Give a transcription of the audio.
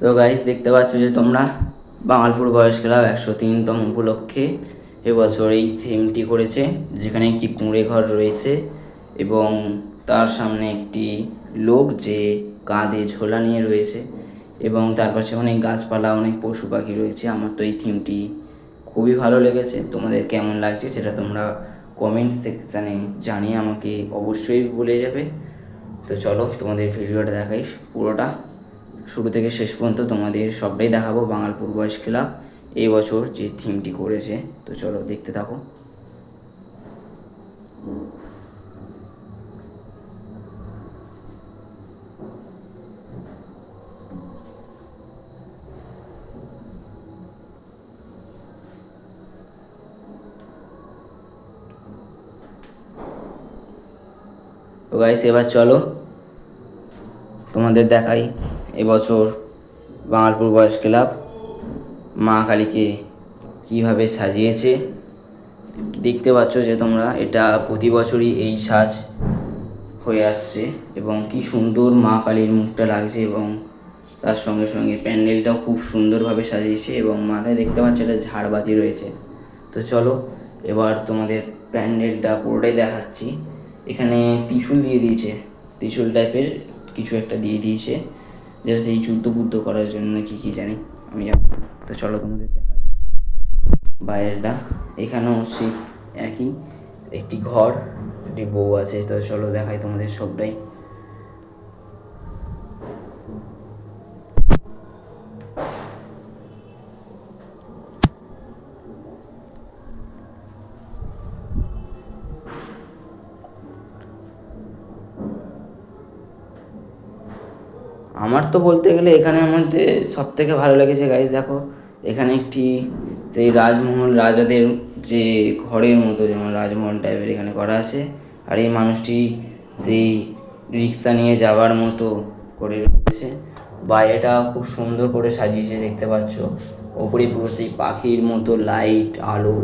তো গাইস, দেখতে পাচ্ছ যে তোমরা বাঙালপুর বয়স ক্লাব 103তম উপলক্ষে এবছর এই থিমটি করেছে, যেখানে একটি কুঁড়ে ঘর রয়েছে এবং তার সামনে একটি লোক যে কাঁধে ঝোলা নিয়ে রয়েছে এবং তার পাশে অনেক গাছপালা, অনেক পশু পাখি রয়েছে। আমার তো এই থিমটি খুবই ভালো লেগেছে। তোমাদের কেমন লাগছে সেটা তোমরা কমেন্ট সেকশানে জানিয়ে আমাকে অবশ্যই বলে যাবে। তো চলো তোমাদের ভিডিওটা দেখাই পুরোটা, শুরু থেকে শেষ পর্যন্ত তোমাদের সবটাই দেখাবো। বাঙালপুর বয়স ক্লাব এই বছর যে থিমটি করেছে, তো চলো দেখতে থাকো। তো গাইস, এবার চলো তোমাদের দেখাই এবছর বাঙালপুর বয়স ক্লাব মা কালীকে কীভাবে সাজিয়েছে। দেখতে পাচ্ছ যে তোমরা, এটা প্রতি বছরই এই সাজ হয়ে আসছে এবং কি সুন্দর মা কালীর মুখটা লাগছে এবং তার সঙ্গে সঙ্গে প্যান্ডেলটাও খুব সুন্দরভাবে সাজিয়েছে এবং মাথায় দেখতে পাচ্ছ একটা ঝাড়বাতি রয়েছে। তো চলো এবার তোমাদের প্যান্ডেলটা পুরোটাই দেখাচ্ছি। এখানে ত্রিশূল দিয়ে দিয়েছে, ত্রিশূল টাইপের কিছু একটা দিয়ে দিয়েছে, যেটা সেই যুদ্ধ বুদ্ধ করার জন্য কি জানি, আমি জানি। তো চলো তোমাদের দেখাই বাইরেটা। এখানেও সেই একই, একটি ঘর, একটি বউ আছে। তো চলো দেখাই তোমাদের সবটাই। আমার তো বলতে গেলে এখানের মধ্যে সব থেকে ভালো লেগেছে গাইজ, দেখো এখানে একটি সেই রাজমহল, রাজাদের যে ঘরের মতো, যেমন রাজমহল টাইপের এখানে করা আছে। আর এই মানুষটি সেই রিক্সা নিয়ে যাওয়ার মতো করে রয়েছে। বাইরেটা খুব সুন্দর করে সাজিয়েছে, দেখতে পাচ্ছ। ওপরে পুরো সেই পাখির মতো লাইট, আলো